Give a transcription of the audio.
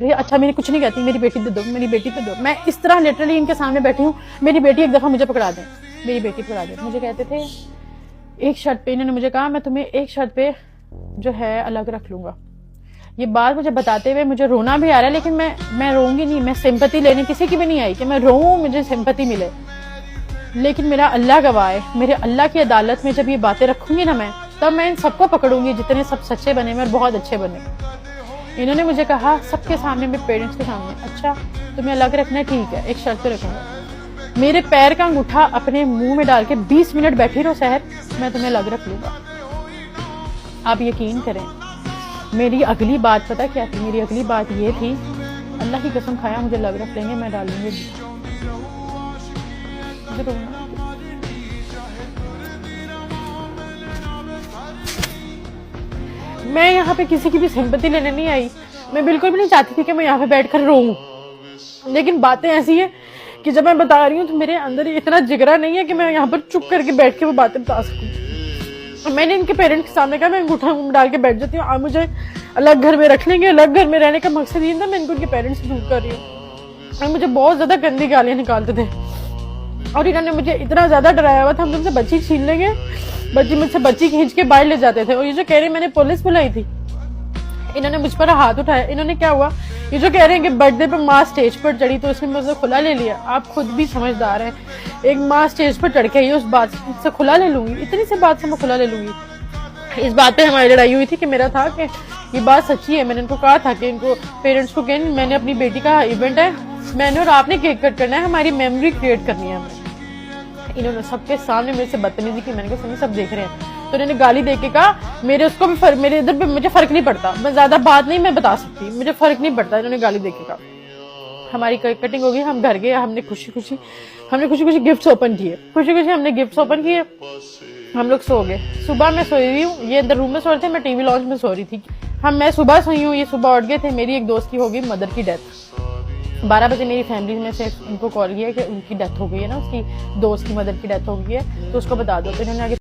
अच्छा मैंने कुछ नहीं कहती, मेरी बेटी दे दो, मेरी बेटी दे दो। मैं इस तरह लिटरली इनके सामने बैठी हूँ, मेरी बेटी एक दफा मुझे पकड़ा दे, मेरी बेटी पकड़ा दे। मुझे कहते थे एक शर्त पे, इन्होंने मुझे कहा मैं तुम्हें एक शर्त पे जो है अलग रख लूंगा। ये बात मुझे बताते हुए मुझे रोना भी आ रहा है, लेकिन मैं रोऊंगी नहीं। मैं सिंपैथी लेने किसी की भी नहीं आई कि मैं रोऊं मुझे सिंपैथी मिले, लेकिन मेरा अल्लाह गवाह है, मेरे अल्लाह की अदालत में जब ये बातें रखूंगी ना मैं, तब मैं इन सबको पकड़ूंगी जितने सब सच्चे बने में और बहुत अच्छे बने। इन्होंने मुझे कहा सबके सामने, मेरे पेरेंट्स के सामने, अच्छा तुम्हें अलग रखना है, ठीक है, एक शर्त पे रखूंगा। मेरे पैर का अंगूठा अपने मुंह में डाल के 20 मिनट बैठी रहो शहर, मैं तुम्हें अलग रख लूंगा। आप यकीन करें, मेरी अगली बात पता क्या थी? मेरी अगली बात ये थी, अल्लाह की कसम खाया मुझे अलग रख लेंगे, मैं डालूंगी। मैं यहाँ पे किसी की भी सिंपैथी लेने नहीं आई। मैं बिल्कुल भी नहीं चाहती थी कि मैं यहाँ पे बैठकर रोऊं, लेकिन बातें ऐसी है कि जब मैं बता रही हूँ तो मेरे अंदर इतना जिगरा नहीं है कि मैं यहाँ पर चुप करके बैठ के वो बातें बता सकूं। मैंने इनके पेरेंट्स के सामने कहा मैं अंगूठा डाल के बैठ जाती हूँ, आप मुझे अलग घर में रख लेंगे। अलग घर में रहने का मकसद ये था, मैं इनको उनके पेरेंट्स से दूर कर रही हूँ। और मुझे बहुत ज्यादा गंदी गालियां निकालते थे और इन्होंने मुझे इतना ज्यादा डराया हुआ था, हम तुमसे बच्ची छीन लेंगे, बच्ची मुझसे बच्ची खींच के बाहर ले जाते थे। और ये जो कह रहे मैंने पुलिस बुलाई थी, इन्होंने मुझ पर हाथ उठाया। इन्होंने क्या हुआ, ये जो कह रहे हैं कि बर्थडे पे माँ स्टेज पर चढ़ी तो उसने मुझसे खुला ले लिया। आप खुद भी समझदार हैं, एक माँ स्टेज पर चढ़ के आई, उस बात से खुला ले लूंगी? इतनी सी बात से मैं खुला ले लूंगी? इस बात पे हमारी लड़ाई हुई थी कि मेरा था कि ये बात सच्ची है। मैंने इनको कहा था कि इनको पेरेंट्स को कहें मैंने अपनी बेटी का इवेंट है, मैंने और आपने केक कट करना है, हमारी मेमोरी क्रिएट करनी है हमें। इन्होंने सबके सामने मेरे से बदतमीजी की। मैंने कहा सुनिए सब देख रहे हैं। तो इन्होंने गाली देके कहा मेरे उसको भी मेरे इधर भी मुझे फर्क नहीं पड़ता, मैं ज्यादा बात नहीं मैं बता सकती, मुझे फर्क नहीं पड़ता। इन्होंने गाली देके कहा। हमारी कटिंग हो गई, हम घर गए, हमने खुशी खुशी गिफ्ट्स ओपन किए, हमने गिफ्ट्स ओपन किए, हम लोग सो गए। सुबह मैं सोई हुई हूँ, ये अंदर रूम में सो रहे थे, मैं टीवी लॉन्च में सो रही थी। मैं सुबह सोई हूँ, ये सुबह उठ गए थे। मेरी एक दोस्त की हो गई मदर की डेथ। 12 बजे मेरी फैमिली में से उनको कॉल किया कि उनकी डेथ हो गई है ना, उसकी दोस्त की मदर की डेथ हो गई है, तो उसको बता दो। तो इन्होंने आगे